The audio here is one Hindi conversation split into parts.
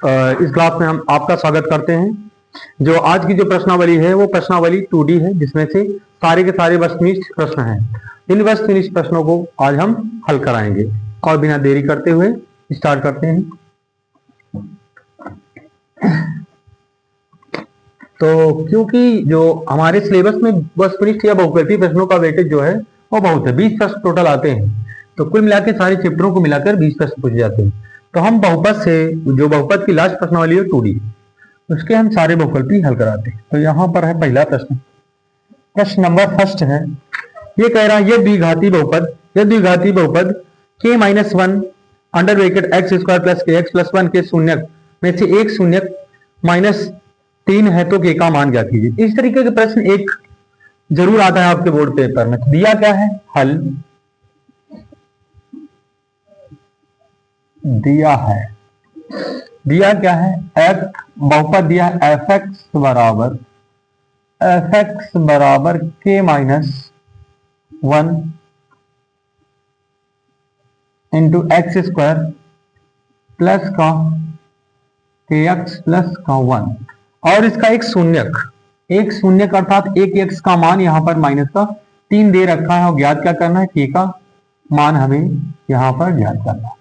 इस क्लास में हम आपका स्वागत करते हैं। जो आज की जो प्रश्नावली है वो प्रश्नावली 2D है, जिसमें से सारे के सारे वस्तुनिष्ठ प्रश्न हैं। इन वस्तुनिष्ठ प्रश्नों को आज हम हल कराएंगे और बिना देरी करते हुए स्टार्ट करते हैं। तो क्योंकि जो हमारे सिलेबस में वस्तुनिष्ठ या बहुकल्पीय प्रश्नों का वेटेज जो है वो बहुत है, 20 प्रश्न टोटल आते हैं। तो कुल मिलाकर सारे चैप्टरों को मिलाकर 20 प्रश्न पूछे जाते हैं। तो हम बहुपद से जो बहुपद की लास्ट प्रश्नावली है 2D, उसके हम सारे बहुकल्पी हल कराते हैं। तो यहाँ पर है पहला प्रश्न, प्रश्न नंबर फर्स्ट है। ये कह रहा है ये द्विघाती बहुपद k minus one under bracket x square plus के एक्स प्लस वन के शून्यक में से एक शून्यक माइनस 3 है तो k का मान ज्ञात कीजिए। इस तरीके के प्रश्न एक जरूर आता है आपके बोर्ड पेपर में। दिया क्या है हल, दिया क्या है f बहुपद दिया एफ एक्स बराबर k minus one into x square plus का के एक्स प्लस का वन, और इसका एक शून्यक अर्थात एक एक्स का मान यहाँ पर माइनस का 3 दे रखा है और ज्ञात क्या करना है, के का मान हमें यहाँ पर ज्ञात करना है।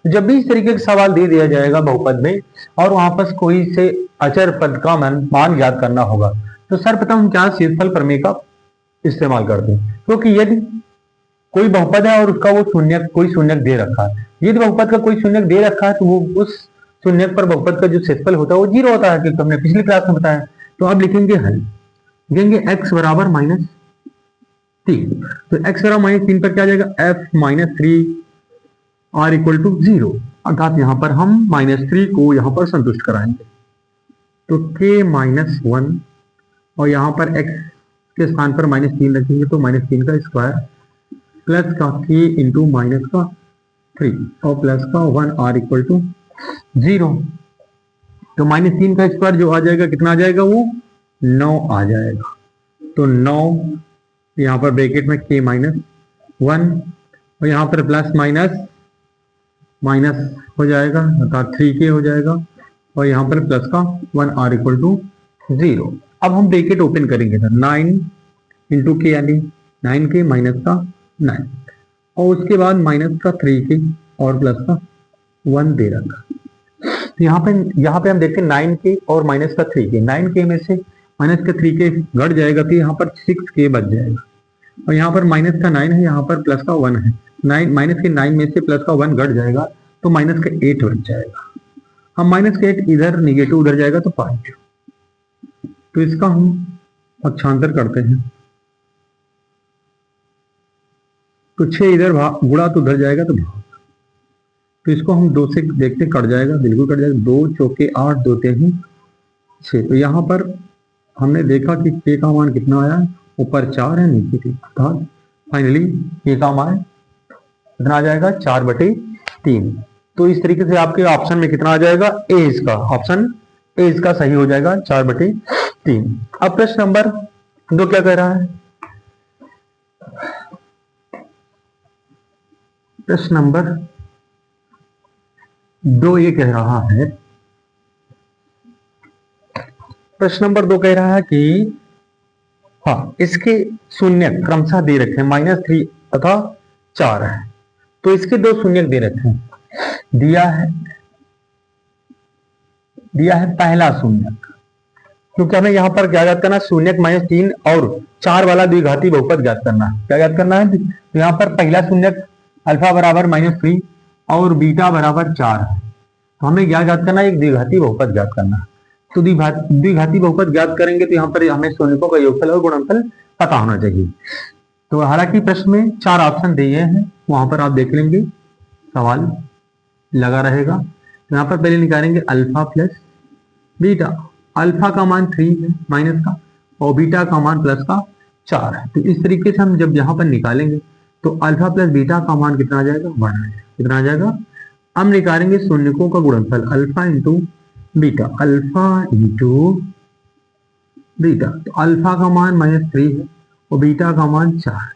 जब भी इस तरीके का सवाल दे दिया जाएगा बहुपद में और वहां पर कोई से अचर पद का मान ज्ञात करना होगा, तो सर्वप्रथम हम क्या शेषफल प्रमेय का इस्तेमाल करते हैं। क्योंकि यदि कोई बहुपद है और उसका वो कोई शून्यक दे रखा है, यदि बहुपद का कोई शून्यक दे रखा है तो वो उस शून्यक पर बहुपद का जो शेषफल होता है वो 0 होता है, क्योंकि हमने पिछली क्लास में बताया। तो अब लिखेंगे हल, लिखेंगे x बराबर -3। तो x बराबर -3 पर क्या आ जाएगा, f minus 3 r equal to 0, अर्थात यहां पर हम -3 को यहां पर संतुष्ट कराएंगे। तो k माइनस 1 और यहां पर x के स्थान पर -3 रखेंगे तो -3 का स्क्वायर प्लस का k इंटू माइनस का 3 और प्लस का 1 r इक्वल टू 0। तो -3 का स्क्वायर जो आ जाएगा कितना आ जाएगा, वो 9 आ जाएगा। तो 9 यहाँ पर ब्रैकेट में k माइनस 1 और यहाँ पर प्लस माइनस हो जाएगा अर्थात 3k हो जाएगा और यहाँ पर प्लस का 1 r इक्वल टू 0। अब हम ब्रैकेट ओपन करेंगे तो 9 इंटू के यानी 9k माइनस का 9 और उसके बाद माइनस का 3k और प्लस का 1 दे रखा। तो यहाँ पे हम देखते हैं 9k और माइनस का 3k, 9k में से माइनस का 3k घट जाएगा तो यहाँ पर 6k बच जाएगा और यहाँ पर माइनस का 9 है, यहाँ पर प्लस का 1 है। माइनस के 9 में से प्लस का 1 घट जाएगा तो माइनस का 8 बच जाएगा। हम माइनस का 8 इधर निगेटिव उधर जाएगा तो पॉजिटिव, तो इसका हम पक्षांतर करते हैं तो 6 इधर गुणा तो उधर जाएगा तो भाग। तो इसको हम 2 से देखते कट जाएगा, बिल्कुल कट जाएगा। 2 चौके 8 2 3 6। तो यहाँ पर हमने देखा कि k का मान कितना आया, ऊपर 4 है नीचे 3, अर्थात फाइनली k का मान कितना आ जाएगा 4/3। तो इस तरीके से आपके ऑप्शन में कितना आ जाएगा, ए इसका ऑप्शन ए इसका सही हो जाएगा 4/3। अब प्रश्न नंबर 2 क्या कह रहा है, प्रश्न नंबर 2 ये कह रहा है, प्रश्न नंबर 2 कह रहा है कि हाँ इसके शून्यक क्रमशः दे रखे हैं -3 तथा 4 है। तो इसके 2 शून्यक दे रखे हैं। दिया है पहला शून्यक, क्योंकि हमें यहाँ पर क्या ज्ञात करना है, शून्यक -3 और 4 वाला द्विघाती बहुपद ज्ञात करना है। क्या ज्ञात करना है, तो यहाँ पर पहला शून्यक अल्फा बराबर -3 और बीटा बराबर 4 है। तो हमें क्या ज्ञात करना है, एक द्विघाती बहुपद ज्ञात करना है। तो द्विघाती बहुपद ज्ञात करेंगे तो यहाँ पर हमें शून्यकों का योगफल और गुणनफल पता होना चाहिए। तो हालांकि प्रश्न में 4 ऑप्शन दिए हैं, वहां पर आप देख लेंगे, सवाल लगा रहेगा। तो यहाँ पर पहले निकालेंगे अल्फा प्लस बीटा। अल्फा का मान 3 है माइनस का और बीटा का मान प्लस का 4 है। तो इस तरीके से हम जब यहाँ पर निकालेंगे तो अल्फा प्लस बीटा का मान कितना आ जाएगा, 1 आ जाएगा। कितना आ जाएगा, हम निकालेंगे शून्यकों का गुणनफल alpha into beta, alpha into beta. तो अल्फा का मान -3 है और बीटा का मान 4,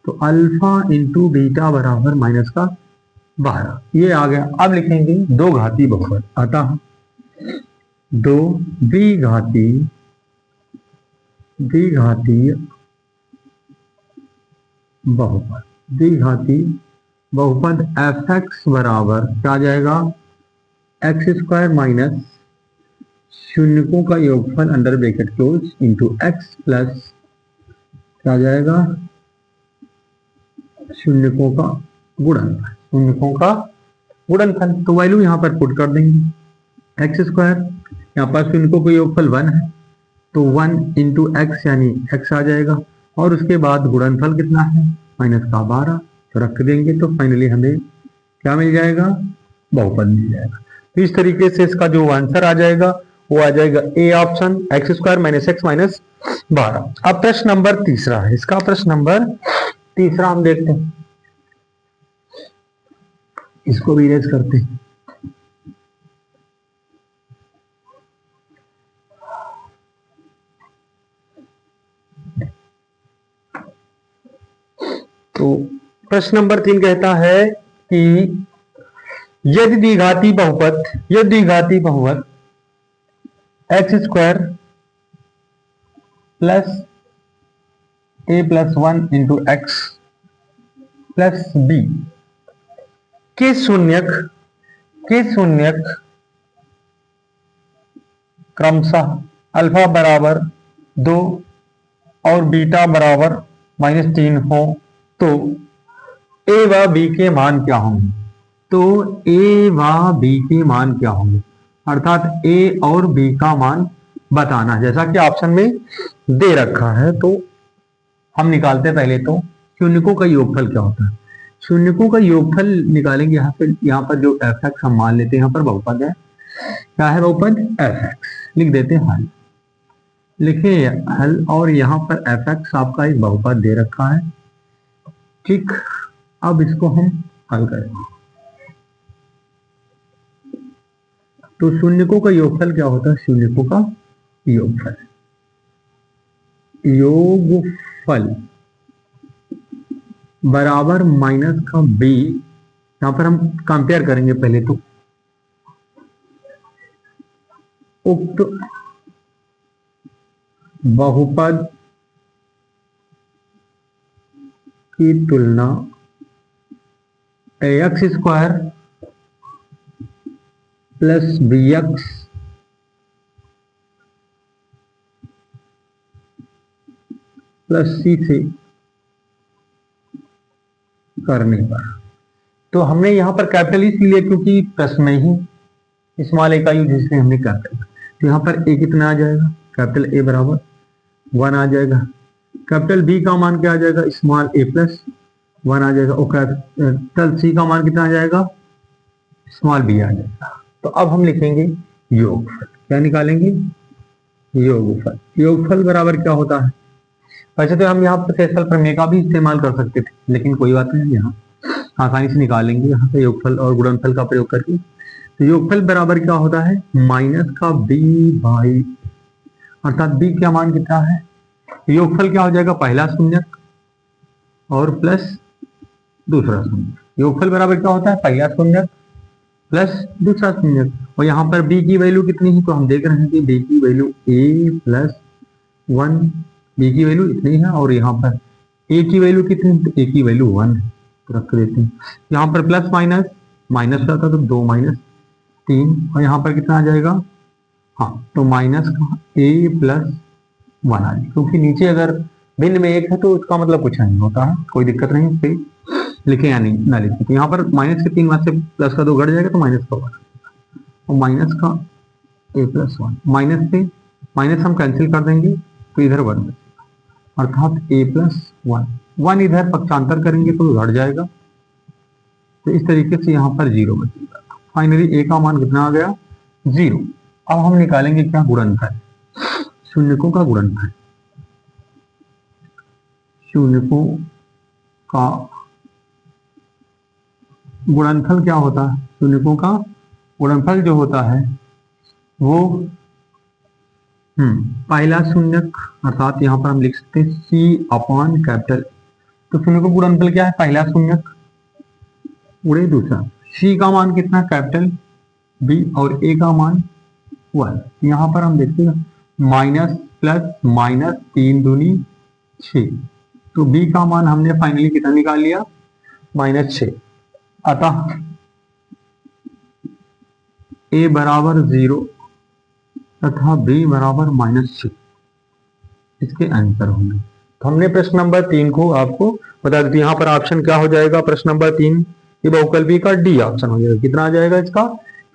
तो अल्फा इंटू बीटा बराबर -12, ये आ गया। अब लिखेंगे दो घाती बहुपद, अतः दो द्विघाती बहुपद, द्विघाती बहुपद एफ एक्स बराबर क्या आ जाएगा, एक्स स्क्वायर माइनस शून्यकों का योगफल under bracket close into x plus क्या आ जाएगा, शून्यकों का गुणनफल। तो वैल्यू यहाँ पर पुट कर देंगे, एक्स स्क्वायर यहाँ पर शून्यकों का योगफल 1 है तो 1 इंटू एक्स यानी एक्स आ जाएगा, और उसके बाद गुणनफल कितना है, माइनस का 12, तो रख देंगे तो फाइनली हमें क्या मिल जाएगा, बहुपद मिल जाएगा। तो इस तरीके से इसका जो आंसर आ जाएगा वो आ जाएगा A option, x square minus x minus 12। अब प्रश्न नंबर तीसरा है, इसका प्रश्न नंबर तीसरा हम देखते हैं, इसको भी इरेज करते हैं। तो प्रश्न नंबर 3 कहता है कि यदि द्विघाती बहुपद x square plus a plus 1 into x plus b के शून्यक क्रमशः अल्फा बराबर 2 और बीटा बराबर -3 हो तो ए व बी के मान क्या होंगे, अर्थात ए और बी का मान बताना, जैसा कि ऑप्शन में दे रखा है। तो हम निकालते हैं पहले तो शून्यकों का योगफल क्या होता है, शून्यकों का योगफल निकालेंगे। यहाँ पर जो एफ एक्स हम मान लेते हैं, यहाँ पर बहुपद है, क्या है बहुपद, एफ एक्स, लिख देते हैं हल, लिखिए हल, और यहाँ पर एफ एक्स आपका एक बहुपद दे रखा है, ठीक। अब इसको हम हल करेंगे। तो शून्यकों का योगफल क्या होता है, शून्यकों का योगफल बराबर माइनस का बी, यहां पर हम कंपेयर करेंगे पहले तो उक्त बहुपद की तुलना x square plus B x plus c से करने पर। तो हमने यहां पर कैपिटल इसलिए क्योंकि प्रश्न में ही स्मॉल ए का यूज, इसलिए हमने कैपिटल। तो यहाँ पर ए कितना आ जाएगा, कैपिटल ए बराबर 1 आ जाएगा, कैपिटल बी का मान क्या आ जाएगा, स्मॉल ए प्लस 1 आ जाएगा, और कैपिटल सी का मान कितना आ जाएगा, स्मॉल बी आ जाएगा। तो अब हम लिखेंगे योगफल, क्या निकालेंगे, योगफल बराबर क्या होता है। वैसे तो हम यहाँ पर शेषफल प्रमेय का भी इस्तेमाल कर सकते थे, लेकिन कोई बात नहीं, यहाँ आसानी से निकालेंगे यहाँ पे योगफल और गुणनफल का प्रयोग करके। तो योगफल बराबर क्या होता है, माइनस का बी बाई, अर्थात बी का मान कितना है, योगफल क्या हो जाएगा, पहला शून्यक और प्लस दूसरा शून्यक। योगफल बराबर क्या होता है, पहला शून्यक प्लस दूसरा शून्यक, और यहाँ पर b की वैल्यू कितनी है, तो हम देख रहे हैं कि b की वैल्यू a प्लस 1, b की वैल्यू इतनी है, और यहाँ पर a की वैल्यू कितनी, तो a की वैल्यू 1 है, तो रख देते हैं। यहाँ पर प्लस माइनस माइनस रहता तो 2 माइनस 3, और यहाँ पर कितना आ जाएगा, हाँ तो माइनस का a प्लस 1 आ जाएगा, क्योंकि नीचे अगर भिन्न में एक है तो उसका मतलब कुछ नहीं होता है, कोई दिक्कत नहीं, फिर लिखे या नहीं ना लिखे। तो यहाँ पर माइनस के 3 से प्लस का 2 घट जाएगा तो माइनस का 1, और माइनस का a प्लस 1, माइनस से माइनस हम कैंसिल कर देंगे तो इधर 1 बचेगा, अर्थात a प्लस 1 इधर पक्षांतर करेंगे तो घट जाएगा, तो इस तरीके से यहाँ पर 0 बचेगा। फाइनली a का मान कितना आ गया, 0। अब हम निकालेंगे क्या, गुणनफल, शून्यकों का गुणनफल, शून्यकों का गुणनफल क्या होता है, शून्यकों का गुणनफल जो होता है वो पहला शून्यक, अर्थात यहाँ पर हम लिख सकते हैं c अपॉन कैपिटल। तो शून्यकों का गुणनफल क्या है, पहला शून्यक उड़े दूसरा, c का मान कितना, कैपिटल b, और a का मान 1। यहाँ पर हम देखते हैं माइनस प्लस माइनस 3 दूनी 6, तो b का मान हमने फाइनली कितना निकाल लिया, -6। अतः a बराबर 0 तथा b बराबर -6 इसके आंसर होंगे। तो हमने प्रश्न नंबर 3 को आपको बता दी। यहाँ पर ऑप्शन क्या हो जाएगा प्रश्न नंबर 3 ये बहुकल बी का डी ऑप्शन हो जाएगा। कितना आ जाएगा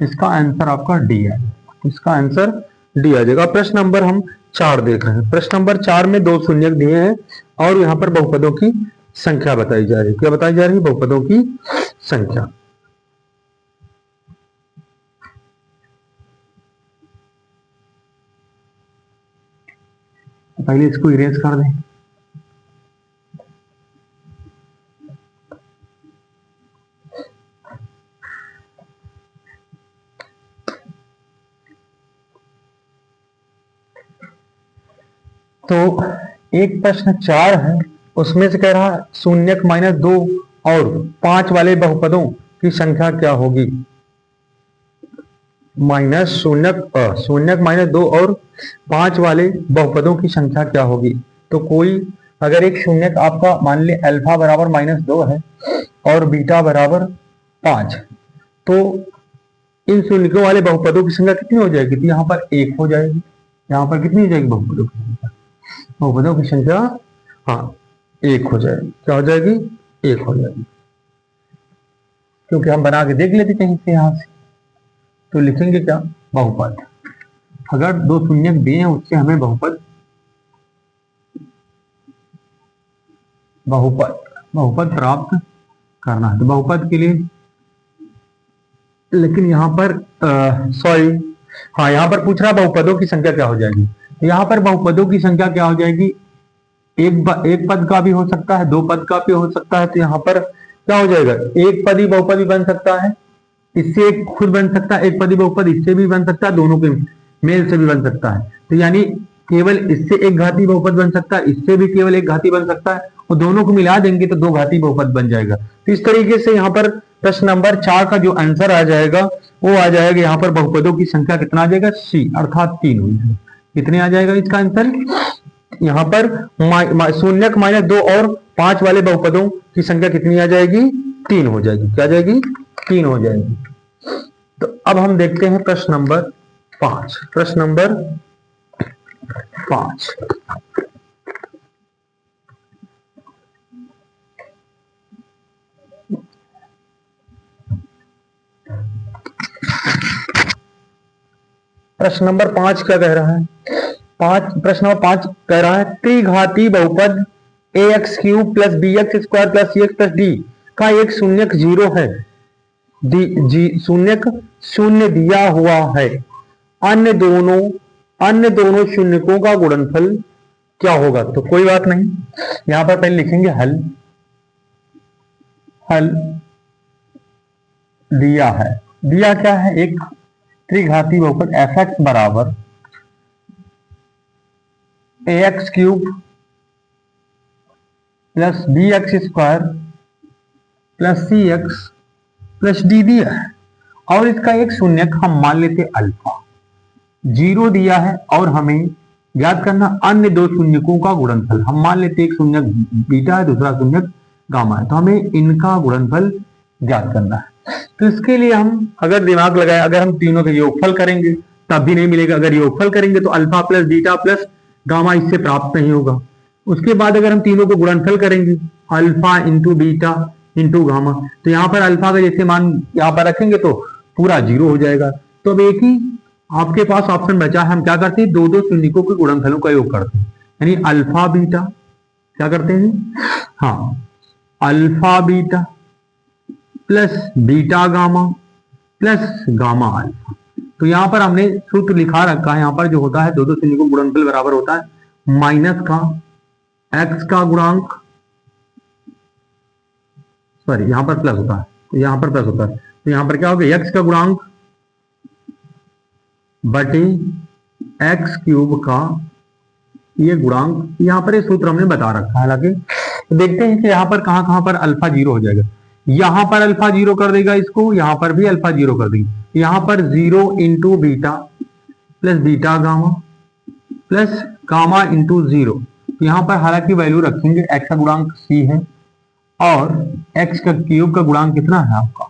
इसका आंसर आपका डी है, इसका आंसर डी आ जाएगा। प्रश्न नंबर हम 4 देख रहे हैं। प्रश्न नंबर 4 में 2 शून्यक दिए हैं और यहाँ पर बहुपदों की संख्या बताई जा रही है। क्या बताई जा रही है, बहुपदों की संख्या। पहले इसको इरेज कर दें। तो एक प्रश्न 4 है, उसमें से कह रहा है शून्यक -2 और 5 वाले बहुपदों की संख्या क्या होगी। शून्यक -2 और 5 वाले बहुपदों की संख्या क्या होगी। तो कोई अगर एक शून्यक आपका मान ले अल्फा बराबर -2 है और बीटा बराबर 5, तो इन शून्यकों वाले बहुपदों की संख्या कितनी हो जाएगी, तो यहाँ पर 1 हो जाएगी। यहाँ पर कितनी हो जाएगी बहुपदों की संख्या, बहुपदों की संख्या हाँ 1 हो जाएगी। क्या हो जाएगी, 1 हो जाएगी। क्योंकि हम बना के देख लेते कहीं से, यहाँ से तो लिखेंगे क्या, बहुपद। अगर 2 शून्यक दिए हैं उससे हमें बहुपद प्राप्त करना है। तो बहुपद के लिए, लेकिन यहाँ पर यहाँ पर पूछ रहा बहुपदों की संख्या क्या हो जाएगी। तो यहाँ पर बहुपदों की संख्या क्या हो जाएगी, एक पद का भी हो सकता है, 2 पद का भी हो सकता है। तो यहाँ पर क्या हो जाएगा, एक पदी बहुपद भी बन सकता है, इससे एक खुद बन सकता है, एक पदी बहुपद इससे भी बन सकता है, दोनों के मेल से भी बन सकता है। तो यानी केवल इससे एक घाती बहुपद बन सकता है, इससे भी केवल एक घाती बन सकता है, और दोनों को मिला देंगे तो 2 घाती बहुपद बन जाएगा। तो इस तरीके से यहाँ पर प्रश्न नंबर 4 का जो आंसर आ जाएगा वो आ जाएगा, यहाँ पर बहुपदों की संख्या कितना आ जाएगा, सी अर्थात 3 हो जाएगा। कितने आ जाएगा इसका आंसर, यहाँ पर शून्यक -2 और 5 वाले बहुपदों की संख्या कितनी आ जाएगी, 3 हो जाएगी। क्या जाएगी, 3 हो जाएगी। तो अब हम देखते हैं प्रश्न नंबर 5। प्रश्न नंबर 5, प्रश्न नंबर 5 क्या कह रहा है, प्रश्न नंबर 5 कह रहा है त्रिघाती बहुपद ax³ + bx² + cx + d का एक शून्यक 0 है, शून्यक शून्य दिया हुआ है। अन्य दोनों शून्यकों का गुणनफल क्या होगा। तो कोई बात नहीं, यहां पर पहले लिखेंगे हल दिया है। दिया क्या है, एक त्रिघाती बहुपद fx बराबर ax³ + bx² + cx + d दिया है, और इसका एक शून्यक हम मान लेते अल्फा 0 दिया है, और हमें ज्ञात करना अन्य 2 शून्यकों का गुणनफल। हम मान लेते एक शून्यक बीटा है, दूसरा शून्यक गामा है, तो हमें इनका गुणनफल ज्ञात करना है। तो इसके लिए हम अगर दिमाग लगाए, अगर हम तीनों का योगफल करेंगे तब भी नहीं मिलेगा, अगर योगफल करेंगे तो अल्फा + बीटा + गामा इससे प्राप्त नहीं होगा। उसके बाद अगर हम तीनों को गुणनफल करेंगे अल्फा × बीटा × गामा, तो यहाँ पर अल्फा का जैसे मान यहाँ पर रखेंगे तो पूरा 0 हो जाएगा। तो अब एक ही आपके पास ऑप्शन बचा है, हम क्या करते हैं, 2 शून्यकों के गुणनफलों का योग करते हैं, यानी अल्फा बीटा क्या करते हैं, हाँ alpha beta + beta gamma + gamma alpha. तो यहाँ पर हमने सूत्र लिखा रखा है, यहाँ पर जो होता है 2 शून्यकों का गुणनफल बराबर होता है माइनस का x का गुणांक, सॉरी यहाँ पर प्लस होता है, तो यहाँ पर प्लस होता है, तो यहाँ पर क्या होगा, x का गुणांक बटे x³ का ये गुणांक। यहाँ पर ये सूत्र हमने बता रखा है। हालांकि तो देखते हैं कि यहाँ पर कहां पर अल्फा 0 हो जाएगा। यहाँ पर अल्फा 0 कर देगा इसको, यहाँ पर भी अल्फा 0 कर देंगे। यहाँ पर 0 × beta plus beta gamma plus gamma into 0। यहाँ पर हालांकि वैल्यू रखेंगे, x का गुणांक c है और x का क्यूब का गुणांक कितना है आपका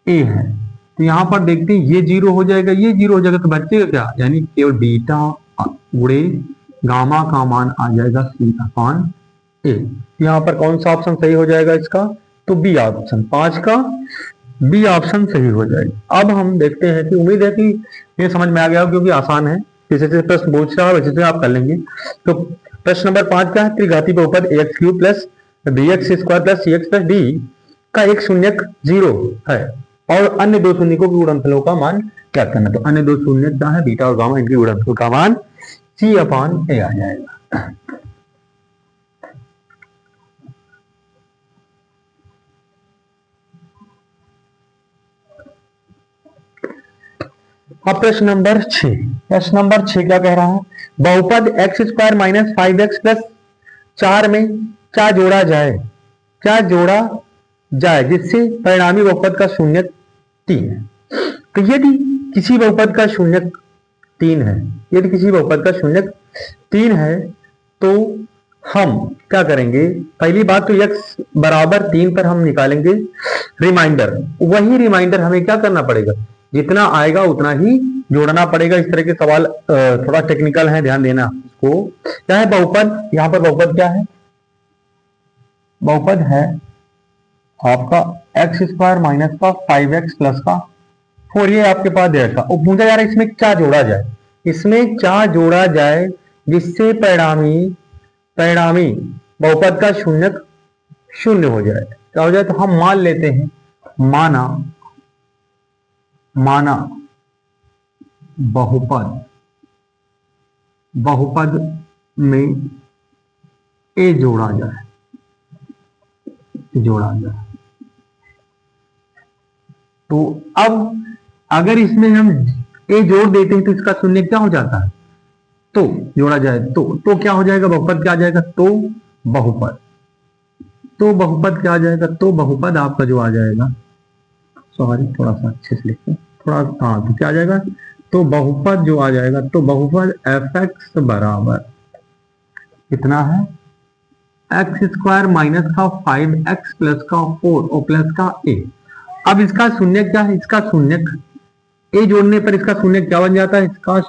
a है। तो यहाँ पर देखते हैं ये 0 हो जाएगा, ये 0 हो जाएगा, तो बचेगा क्या, यानी केवल बीटा गुणे गामा का मान आ जाएगा c अपान a। यहाँ पर कौन सा ऑप्शन सही हो जाएगा इसका, तो बी ऑप्शन, 5 का बी ऑप्शन सही हो जाएगा। अब हम देखते हैं कि उम्मीद है कि ये समझ में आ गया क्योंकि आसान है, जैसे जैसे प्रश्न पूछ रहा है वैसे से आप कर लेंगे। तो प्रश्न नंबर 5 क्या है, त्रिघाती बहुपद ax cube plus bx square plus cx plus d का एक शून्यक 0 है और अन्य दो शून्यकों के गुणनफलों का मान क्या करना। तो अन्य दो शून्यक क्या है, बीटा और गामा, इनके गुणनफल का मान c अपान a आ जाएगा। अब प्रश्न नंबर 6, प्रश्न नंबर 6 क्या कह रहा है, बहुपद x square minus 5x plus 4 में क्या जोड़ा जाए, क्या जोड़ा जाए जिससे परिणामी बहुपद का शून्यक 3 है। तो यदि किसी बहुपद का शून्यक 3 है, यदि किसी बहुपद का शून्यक 3 है तो हम क्या करेंगे, पहली बात तो x बराबर 3 पर हम निकालेंगे रिमाइंडर। वही रिमाइंडर हमें क्या करना पड़ेगा, जितना आएगा उतना ही जोड़ना पड़ेगा। इस तरह के सवाल थोड़ा टेक्निकल है, ध्यान देना इसको। क्या है बहुपद, यहाँ पर बहुपद क्या है, बहुपद है आपका एक्स स्क्वायर माइनस का 5x प्लस का 4, ये आपके पास दे रखा। और पूछा जा रहा है इसमें क्या जोड़ा जाए, इसमें क्या जोड़ा जाए जिससे परिणामी बहुपद का शून्यक 0 हो जाए। क्या हो जाए, तो हम मान लेते हैं, माना बहुपद में a जोड़ा जाए, तो अब अगर इसमें हम a जोड़ देते हैं तो इसका शून्य क्या हो जाता है, तो जोड़ा जाए तो क्या हो जाएगा, बहुपद क्या आ जाएगा, तो बहुपद क्या आ जाएगा, तो बहुपद आपका जो आ जाएगा, सॉरी थोड़ा सा अच्छे से लिखते हैं थोड़ा, हाँ तो क्या आ जाएगा, तो बहुपद जो आ जाएगा, तो बहुपद fx बराबर कितना है, एक्स स्क्वायर माइनस का 5x प्लस का 4 और प्लस का a। अब इसका शून्य क्या है, इसका शून्य a जोड़ने पर इसका शून्य क्या बन जाता है, इसका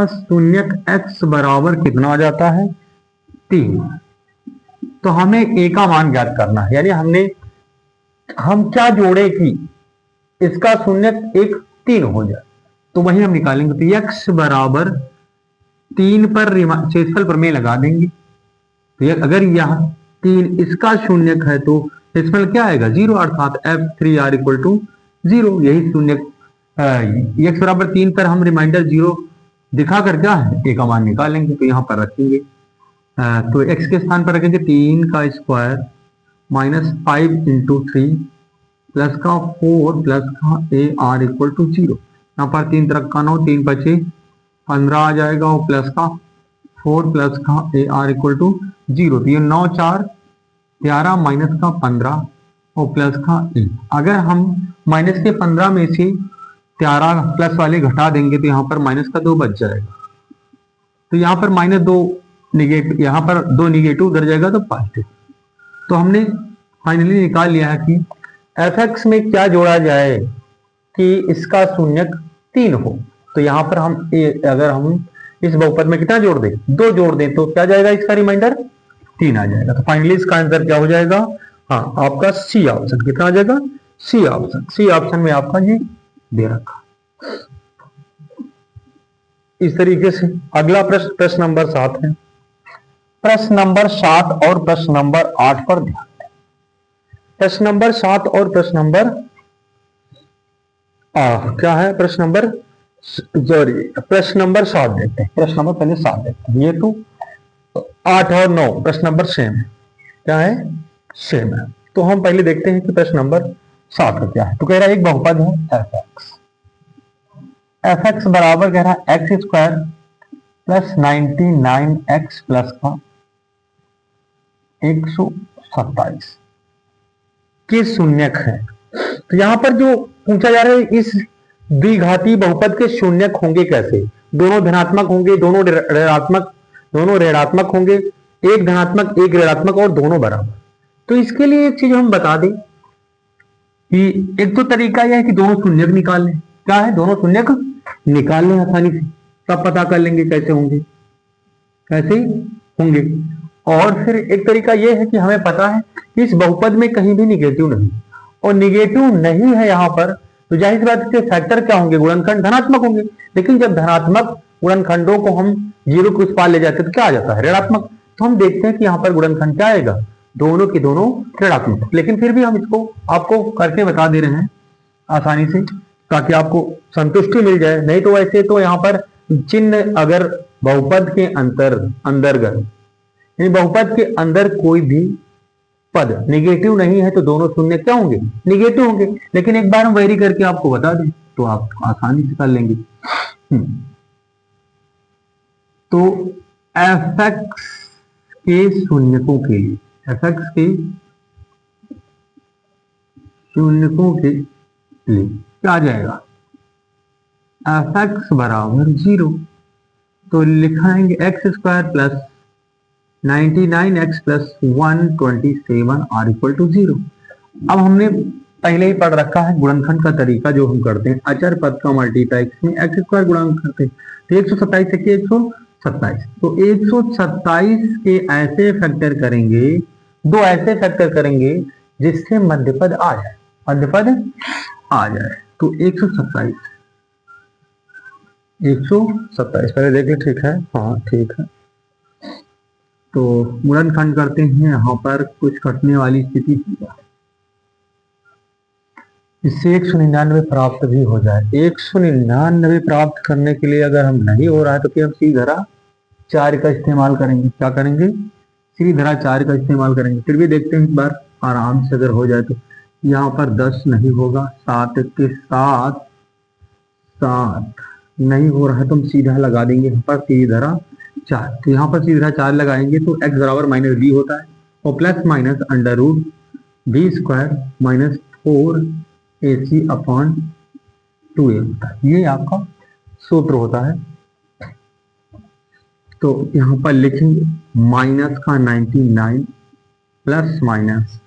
शून्य x बराबर कितना आ जाता है, 3। तो हमें a का मान ज्ञात करना है, यानी हम क्या जोड़े कि इसका शून्य एक 3 हो जाए, तो वही हम निकालेंगे। तो x बराबर 3 पर क्षेत्रफल प्रमेय लगा देंगे। तो अगर यह 3 इसका शून्य है तो क्षेत्रफल क्या आएगा, 0, अर्थात f3r इक्वल टू 0। यही शून्य x बराबर 3 पर हम रिमाइंडर 0 दिखाकर क्या है a का मान निकालेंगे। तो यहाँ पर रखेंगे, तो x के स्थान पर रखेंगे 3 का स्क्वायर माइनस 5 इंटू 3 प्लस का 4 प्लस का ए आर इक्वल टू 0। यहाँ पर 3 तरफ का 9, 3 बचे 15 आ जाएगा और प्लस का 4 प्लस का ए आर इक्वल टू 0। तो ये 9 4 11 माइनस का 15 और प्लस का ए। अगर हम माइनस के 15 में से 11 प्लस वाले घटा देंगे तो यहाँ पर माइनस का 2 बच जाएगा। तो यहाँ पर -2 निगेटिव, यहाँ पर 2 निगेटिव उधर जाएगा तो पॉजिटिव। तो हमने फाइनली निकाल लिया है कि fx में क्या जोड़ा जाए कि इसका शून्यक 3 हो। तो यहाँ पर हम अगर हम इस बहुपद में कितना जोड़ दें, 2 जोड़ दें तो क्या जाएगा, इसका रिमाइंडर 3 आ जाएगा। तो फाइनली इसका आंसर क्या हो जाएगा, हाँ आपका सी ऑप्शन कितना आ जाएगा, सी ऑप्शन में आपका ये दे रखा। इस तरीके से अगला प्रश्न नंबर 7 है। प्रश्न नंबर 7 और प्रश्न नंबर 8 पर ध्यान दें। प्रश्न नंबर 7 और प्रश्न नंबर क्या है, प्रश्न नंबर 7 देखते हैं। प्रश्न नंबर पहले 7 देखते हैं। ये तो 8 और 9 प्रश्न नंबर सेम है, क्या है, सेम है। तो हम पहले देखते हैं कि प्रश्न नंबर 7 का क्या है। तो कह रहा है एक बहुपद है fx बराबर कह रहा है x square plus 99x plus का 127 के शून्यक है। तो यहां पर जो पूछा जा रहा है, इस द्विघाती बहुपद के शून्यक होंगे कैसे? दोनों धनात्मक होंगे, दोनों ऋणात्मक होंगे, एक धनात्मक एक ऋणात्मक और दोनों बराबर। तो इसके लिए एक चीज हम बता दें कि एक तो तरीका यह है कि दोनों शून्यक निकाल लें। क्या है? दोनों शून्यक निकाल लें आसानी से, तब पता कर लेंगे कैसे होंगे, कैसे होंगे। और फिर एक तरीका यह है कि हमें पता है कि इस बहुपद में कहीं भी निगेटिव नहीं, और निगेटिव नहीं है यहाँ पर, तो जाहिर सी बात है फैक्टर क्या होंगे? गुणनखंड धनात्मक होंगे। लेकिन जब धनात्मक गुणनखंडों को हम जीरो के उस पार ले जाते हैं तो क्या आ जाता है? ऋणात्मक। तो हम देखते हैं कि यहाँ पर गुणनखंड क्या आएगा? दोनों के दोनों ऋणात्मक। लेकिन फिर भी हम इसको आपको करके बता दे रहे हैं आसानी से, ताकि आपको संतुष्टि मिल जाए। नहीं तो वैसे तो यहाँ पर चिन्ह अगर बहुपद के अंतर्गत बहुपद के अंदर कोई भी पद निगेटिव नहीं है तो दोनों शून्य क्या होंगे? निगेटिव होंगे। लेकिन एक बार हम वेरी करके आपको बता दें तो आप आसानी से कर लेंगे। तो fx के शून्यकों के लिए, fx के शून्यकों के लिए क्या आ जाएगा? fx बराबर 0। तो लिखाएंगे x square plus 99x plus 127 are equal to 0। अब हमने पहले ही पढ़ रखा है गुणनखंड का तरीका जो हम करते हैं, अचर पद का मल्टीप्लाई में एक्स स्क्वायर गुणन करते हैं। तो 127 से 127, तो 127 के ऐसे फैक्टर करेंगे, दो ऐसे फैक्टर करेंगे जिससे मध्यपद आ जाए, मध्यपद आ जाए। तो 127 पहले देख ले, ठीक है? हाँ ठीक है। तो गुणनखंड करते हैं, यहाँ पर कुछ कटने वाली स्थिति होगा, इससे 199 प्राप्त भी हो जाए। 199 प्राप्त करने के लिए अगर हम नहीं हो रहा है तो फिर हम सीधा 4 का इस्तेमाल करेंगे। क्या करेंगे? सीधा 4 का इस्तेमाल करेंगे। फिर भी देखते हैं एक बार आराम से अगर हो जाए तो। यहाँ पर 10 नहीं होगा, 7 के साथ 7 नहीं हो रहा है तो हम सीधा लगा देंगे यहाँ पर सीधा 4। तो यहाँ पर सीधा 4 लगाएंगे तो x बराबर माइनस बी होता है, और plus minus under root B square minus 4ac upon 2a होता है। ये आपका सूत्र होता है। तो यहाँ पर लिखेंगे माइनस का 99 प्लस माइनस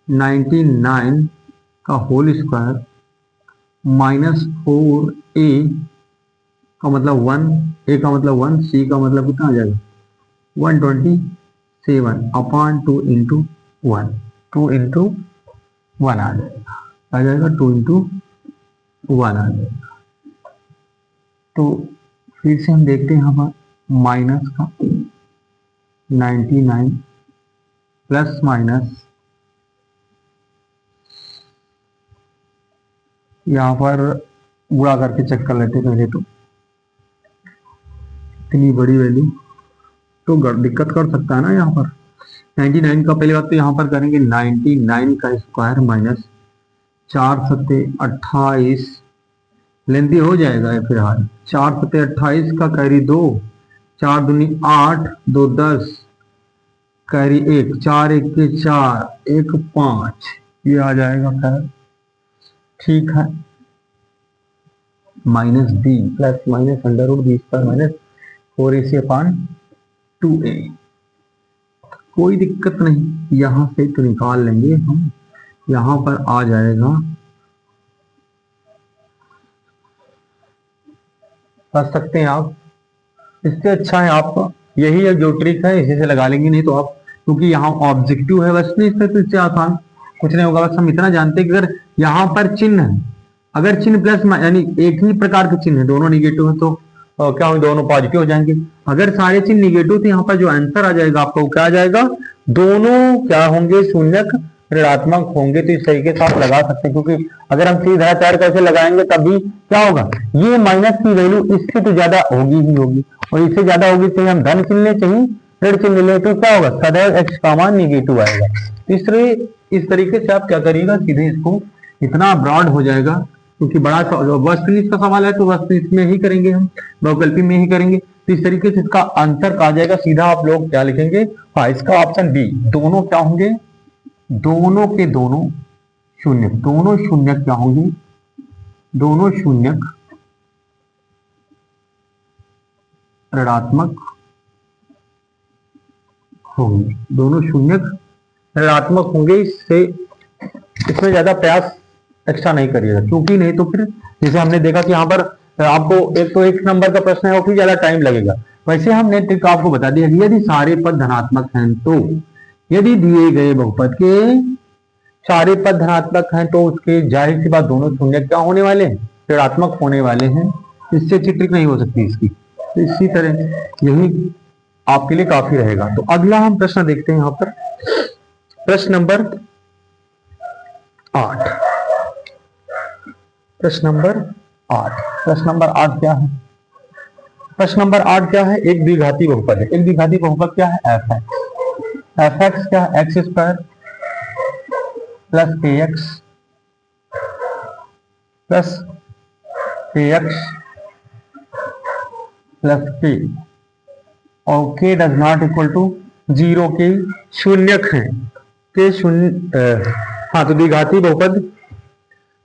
99 का होल स्क्वायर माइनस 4a का मतलब 1, a का मतलब 1, c का मतलब कितना आ जाएगा? 127 अपॉन 2 इंटू 1, 2 इंटू 1 आ जाएगा 2 इंटू 1 आ जाएगा। तो फिर से हम देखते हैं यहाँ पर माइनस का 99 प्लस माइनस, यहाँ पर गुणा करके चेक कर लेते पहले। तो इतनी बड़ी वैल्यू तो दिक्कत कर सकता है ना। यहाँ पर 99 का पहले बात तो यहाँ पर करेंगे 99 का स्क्वायर माइनस 4 सत्ते 28, लेंथी हो जाएगा फिलहाल। 4 सत्ते 28 का कैरी 2, 4 दूनी 8, 2 10, कैरी 1, 4 1 के 4, 1 5, ये आ जाएगा खैर, ठीक है। Minus B plus minus under root B square minus 4ac upon 2a, कोई दिक्कत नहीं, यहां से तो निकाल लेंगे हम। यहां पर आ जाएगा, कर सकते हैं आप। इससे अच्छा है आपका यही है जो ट्रिक है, इसी से लगा लेंगे। नहीं तो आप, क्योंकि यहाँ ऑब्जेक्टिव है बस, नहीं तो इससे आसान कुछ नहीं होगा। बस हम इतना जानते हैं कि अगर यहाँ पर चिन्ह है, अगर चिन्ह प्लस यानी एक ही प्रकार के चिन्ह है, दोनों निगेटिव है तो क्या होंगे? दोनों पॉजिटिव हो जाएंगे। अगर सारे चिन्ह निगेटिव तो यहाँ पर जो आंसर आ जाएगा आपका वो क्या आ जाएगा? दोनों क्या होंगे? शून्यक ऋणात्मक होंगे। तो इस तरीके से आप लगा सकते हैं, क्योंकि अगर हम सीधा 4 कैसे लगाएंगे तभी क्या होगा? ये माइनस की वैल्यू इससे तो ज्यादा होगी ही होगी, और इससे ज्यादा होगी चाहे हम धन चिन्ह ले चाहे ऋण चिन्ह ले, तो क्या होगा? सदैव x का मान निगेटिव आएगा। इस तरीके से आप क्या करिएगा, सीधे इसको इतना ब्रॉड हो जाएगा, क्योंकि बड़ा वस्तुनिष्ठ का सवाल है तो वस्तुनिष्ठ में ही करेंगे, हम बहुकल्पी में ही करेंगे। तो इस तरीके से इसका अंतर आ जाएगा। सीधा आप लोग क्या लिखेंगे? हाँ, इसका ऑप्शन बी, दोनों क्या होंगे? दोनों के दोनों शून्यक, दोनों शून्यक क्या होंगे, दोनों शून्यक ऋणात्मक होंगे, दोनों शून्यक ऋणात्मक होंगे। इससे इसमें ज्यादा प्रयास एक्स्ट्रा नहीं करिएगा, क्योंकि नहीं तो फिर जैसे हमने देखा कि यहाँ पर आपको एक तो एक नंबर का प्रश्न है और फिर ज्यादा टाइम लगेगा। वैसे हमने ट्रिक आपको बता दिया कि यदि सारे पद धनात्मक हैं तो, यदि दिए गए बहुपद के सारे पद धनात्मक हैं तो उसके जाहिर सी बात दोनों शून्य क्या होने वाले हैं, ऋणात्मक होने वाले हैं। इससे अच्छी ट्रिक नहीं हो सकती इसकी। तो इसी तरह यही आपके लिए काफी रहेगा। तो अगला हम प्रश्न देखते हैं यहाँ पर, प्रश्न नंबर 8। प्रश्न नंबर 8, प्रश्न नंबर 8 क्या है, प्रश्न नंबर 8 क्या है, एक द्विघाती बहुपद है। एक द्विघाती बहुपद क्या है, एफ एक्स। एफ एक्स क्या है, एक्स स्क्वायर प्लस के एक्स प्लस के एक्स प्लस के, और के डज नॉट इक्वल टू 0 के शून्यक हैं, के शून्य। हाँ, तो द्विघाती बहुपद,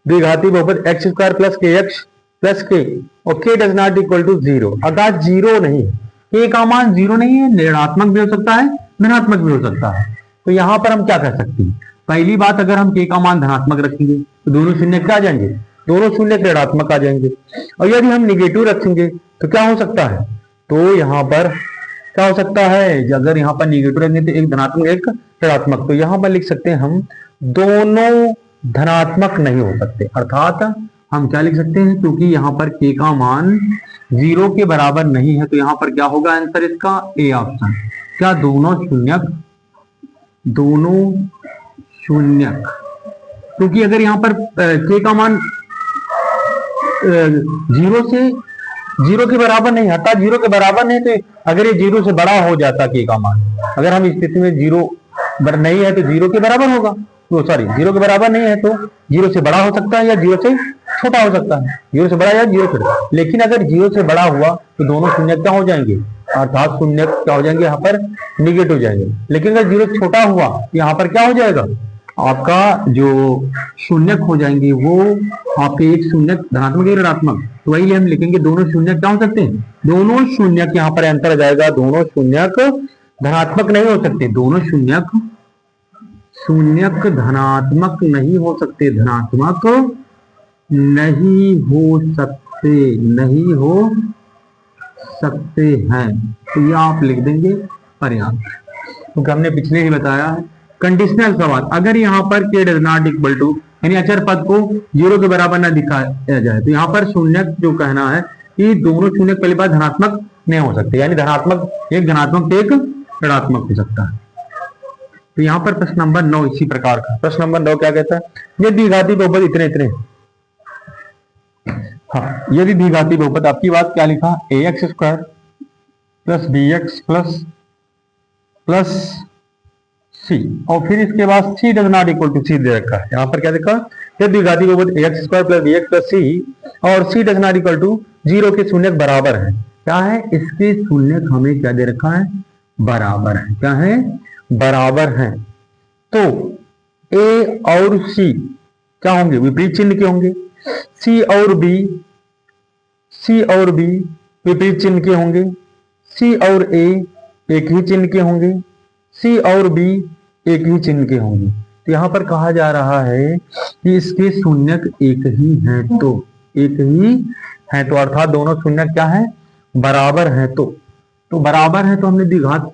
द्विघाती बहुपद एक्स स्क्वायर प्लस के एक्स प्लस के, और के डज नॉट इक्वल टू 0। अगर 0 नहीं, के का मान 0 नहीं है, ऋणात्मक भी हो सकता है धनात्मक भी हो सकता है। तो यहां पर हम क्या कर सकते हैं, पहली बात, अगर हम के का मान धनात्मक रखेंगे तो दोनों शून्य क्या आ जाएंगे, दोनों शून्य ऋणात्मक आ जाएंगे। और यदि हम निगेटिव रखेंगे तो क्या हो सकता है, तो यहाँ पर क्या हो सकता है, अगर यहाँ पर निगेटिव रखेंगे तो एक धनात्मक एक ऋणात्मक, तो यहाँ पर लिख सकते हैं हम दोनों धनात्मक नहीं हो सकते। अर्थात हम क्या लिख सकते हैं, क्योंकि यहाँ पर के का मान 0 के बराबर नहीं है, तो यहाँ पर क्या होगा आंसर इसका, ए ऑप्शन। क्या दोनों शून्यक, दोनों शून्यक, क्योंकि अगर यहाँ पर के का मान 0 के बराबर नहीं, अर्थात 0 के बराबर नहीं, तो अगर ये 0 से बड़ा हो जाता के का मान, अगर हम स्थिति में 0 नहीं है तो 0 के बराबर होगा, तो सॉरी 0 के बराबर नहीं है तो 0 से बड़ा हो सकता है या 0 से छोटा हो सकता है, 0 से बड़ा या 0 से छोटा। लेकिन अगर 0 से बड़ा हुआ तो दोनों शून्य क्या हो जाएंगे, अर्थात शून्य क्या हो जाएंगे, यहाँ पर निगेटिव हो जाएंगे। लेकिन अगर 0 छोटा हुआ तो यहाँ पर क्या हो जाएगा, आपका जो शून्यक हो जाएंगे वो आपके एक शून्यक धनात्मक या ऋणात्मक, तो वही हम लिखेंगे दोनों शून्यक क्या हो सकते हैं, दोनों शून्यक, यहाँ पर अंतर आ जाएगा, दोनों शून्यक धनात्मक नहीं हो सकते, दोनों शून्यक शून्यक धनात्मक नहीं हो सकते, धनात्मक नहीं हो सकते, नहीं हो सकते हैं। तो ये आप लिख देंगे पर्याप्त, क्योंकि हमने पिछले ही बताया है। कंडीशनल सवाल, अगर यहाँ पर के डज नॉट इक्वल टू, यानी अचर पद को 0 के बराबर ना दिखाया जाए, तो यहाँ पर शून्यक जो कहना है कि दोनों शून्यक पहली बार धनात्मक नहीं हो सकते, यानी धनात्मक एक धनात्मक एक ऋणात्मक हो सकता है। तो यहाँ पर प्रश्न नंबर 9 इसी प्रकार का, प्रश्न नंबर 9 क्या कहता है, ये द्विघाती बहुपद इतने इतने, हाँ, यदि द्विघाती बहुपद, आपकी बात क्या लिखा, a x square plus B x plus c, और फिर इसके बाद c does not equal to c दे रखा है। यहाँ पर क्या देखा, यदि द्विघाती बहुपद a x square plus B x plus c और c does not equal to 0 के शून्य बराबर है, क्या है, इसके शून्य हमें क्या दे रखा है, बराबर है, क्या है, बराबर हैं, तो ए और सी क्या होंगे, विपरीत चिन्ह के होंगे, सी और बी विपरीत चिन्ह के होंगे, सी और ए एक ही चिन्ह के होंगे, सी और बी एक ही चिन्ह के होंगे। तो यहां पर कहा जा रहा है कि इसके शून्यक एक ही हैं, तो एक ही है, तो अर्थात दोनों शून्यक क्या है, बराबर है। तो बराबर है, तो हमने द्विघात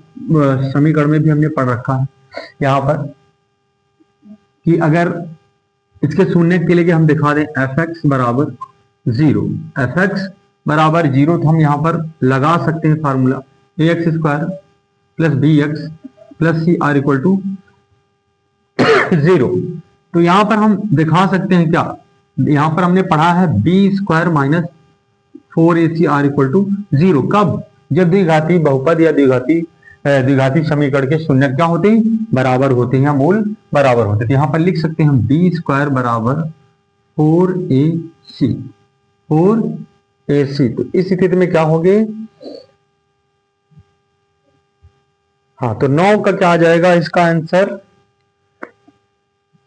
समीकरण में भी हमने पढ़ रखा है यहाँ पर कि अगर इसके शून्य के लिए हम दिखा दें एफ एक्स बराबर 0, एफ एक्स बराबर 0, तो हम यहाँ पर लगा सकते हैं formula A x square plus B x plus C are equal to 0। तो यहाँ पर हम दिखा सकते हैं क्या, यहाँ पर हमने पढ़ा है B square minus 4ac are equal to 0, कब, जब द्विघाती बहुपद या द्विघाती समीकरण के शून्य क्या होते हैं, बराबर होते हैं या मूल बराबर होते हैं। तो यहाँ पर लिख सकते हैं हम बी स्क्वायर बराबर 4ac, तो इस स्थिति में क्या होंगे, हाँ, तो 9 का क्या आ जाएगा इसका आंसर,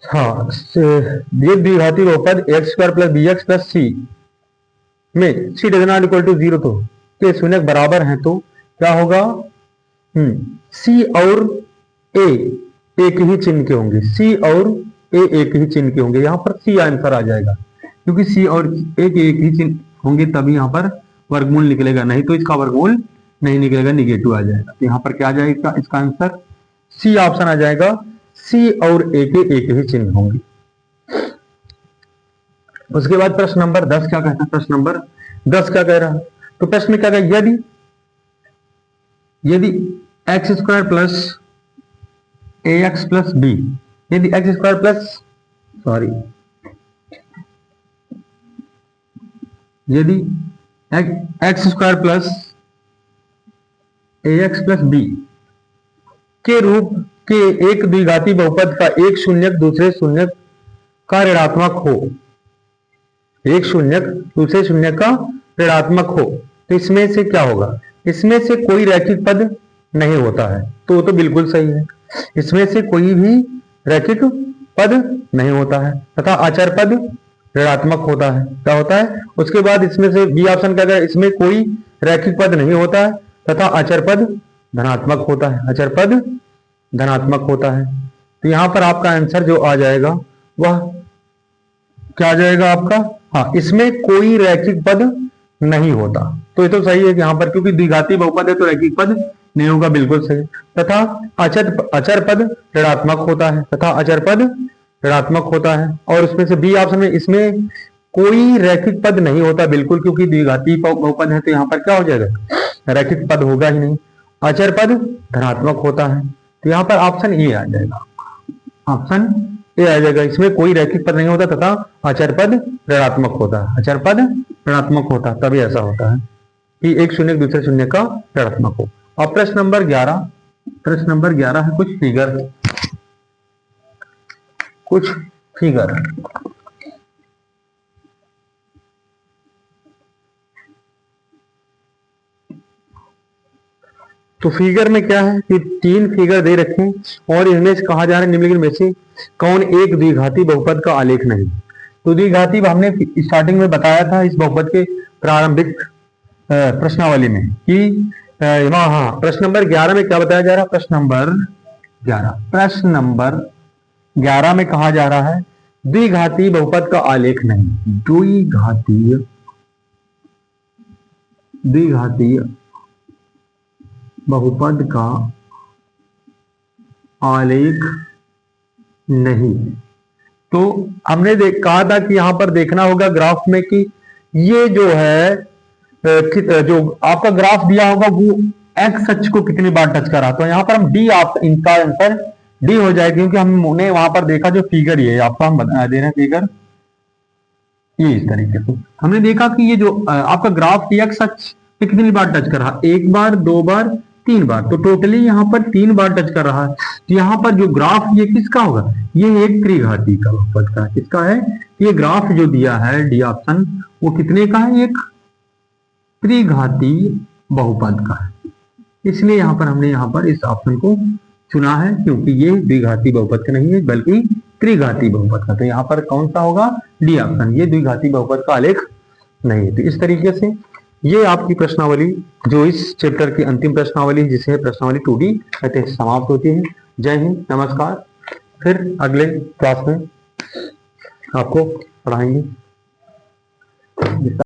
हाँ, ये द्विघाती बहुपद x square plus B x plus c में c does not equal to 0 तो के शून्य बराबर हैं तो क्या होगा? सी और ए एक ही चिन्ह के होंगे, सी और ए एक ही चिन्ह के होंगे, यहाँ पर सी आंसर आ जाएगा क्योंकि सी और ए के एक ही चिन्ह होंगे तभी यहाँ पर वर्गमूल निकलेगा, नहीं तो इसका वर्गमूल नहीं निकलेगा, निगेटिव आ जाएगा। तो यहाँ पर क्या आ जाएगा इसका आंसर? सी ऑप्शन आ जाएगा, सी और ए के एक ही चिन्ह होंगे। उसके बाद प्रश्न नंबर 10 क्या कहता है? प्रश्न नंबर 10 क्या कह रहा है? तो प्रश्न में क्या कह, यदि यदि एक्स स्क्वायर प्लस ए एक्स प्लस बी, यदि एक्स स्क्वायर प्लस सॉरी यदि एक्स स्क्वायर प्लस ए एक्स प्लस बी के रूप के एक द्विघाती बहुपद का एक शून्यक दूसरे शून्यक का ऋणात्मक हो, एक शून्यक दूसरे शून्य का ऋणात्मक हो, तो इसमें से क्या होगा? इसमें से कोई रैखिक पद नहीं होता है, तो वो तो बिल्कुल सही है। इसमें से कोई भी रैखिक पद नहीं होता है तथा अचर पद ऋणात्मक होता है। क्या होता है? उसके बाद इसमें से बी ऑप्शन क्या है? इसमें कोई रैखिक पद नहीं होता है तथा अचर पद धनात्मक होता है, अचर पद धनात्मक होता है। तो यहां पर आपका आंसर जो आ जाएगा वह क्या आ जाएगा आपका? हाँ, इसमें कोई रैखिक पद नहीं होता, तो ये तो सही है कि यहाँ पर क्योंकि द्विघाती बहुपद है तो रैखिक पद नहीं होगा, बिल्कुल सही। तथा अचर पद ऋणात्मक होता है, तथा अचर पद ऋणात्मक होता है। और उसमें से बी ऑप्शन में इसमें कोई रैखिक पद नहीं होता, बिल्कुल, क्योंकि द्विघाती बहुपद है तो यहाँ पर क्या हो जाएगा? रैखिक पद होगा ही नहीं। अचर पद धनात्मक होता है, तो यहाँ पर ऑप्शन ए आ जाएगा, ऑप्शन ए आ जाएगा। इसमें कोई रैखिक पद नहीं होता तथा अचर पद ऋणात्मक होता है, अचर पद ऋणात्मक होता है, तभी ऐसा होता है कि एक शून्य दूसरे शून्य का ऋणात्मक हो। अब प्रश्न नंबर 11, प्रश्न नंबर 11 है कुछ फिगर, कुछ फिगर। तो फिगर में क्या है कि 3 फिगर दे रखे हैं और इनमें से कहा जा रहा है निम्नलिखित में से कौन एक द्विघाती बहुपद का आलेख नहीं। तो द्विघाती हमने स्टार्टिंग में बताया था इस बहुपद के प्रारंभिक प्रश्नावली में कि हाँ, प्रश्न नंबर 11 में क्या बताया जा रहा है? प्रश्न नंबर 11 में कहा जा रहा है द्विघाती बहुपद का आलेख नहीं, द्विघातीय बहुपद का आलेख नहीं। तो हमने कहा था कि यहां पर देखना होगा ग्राफ में कि ये जो है जो आपका ग्राफ दिया होगा वो एक्स अक्ष को कितनी बार टच करा, तो यहां पर हम डी, आप इनका आंसर डी हो जाएगा क्योंकि हमने वहां पर देखा जो फिगर ये आपको हम बता दे रहे हैं फिगर ये इस तरीके से हमने देखा कि ये जो आपका ग्राफ एक्स अक्ष पे कितनी बार टच कर रहा, एक बार, 2 बार, 3 बार, तो टोटली यहाँ पर 3 बार टच कर रहा है। तो यहाँ पर जो ग्राफ ये किसका होगा? ये एक त्रिघाती का बहुपद का, किसका है? ये ग्राफ जो दिया है डी ऑप्शन वो कितने का है? एक त्रिघाती बहुपद का है, इसलिए यहाँ पर हमने यहाँ पर इस ऑप्शन को चुना है क्योंकि ये द्विघाती बहुपद का नहीं है बल्कि त्रिघाती बहुपद का। तो यहाँ पर कौन सा होगा? डी ऑप्शन, ये द्विघाती बहुपद का आलेख नहीं है। तो इस तरीके से ये आपकी प्रश्नावली जो इस चैप्टर की अंतिम प्रश्नावली जिसे प्रश्नावली 2D कहते हैं समाप्त होती है। जय हिंद, नमस्कार। फिर अगले क्लास में आपको पढ़ाएंगे।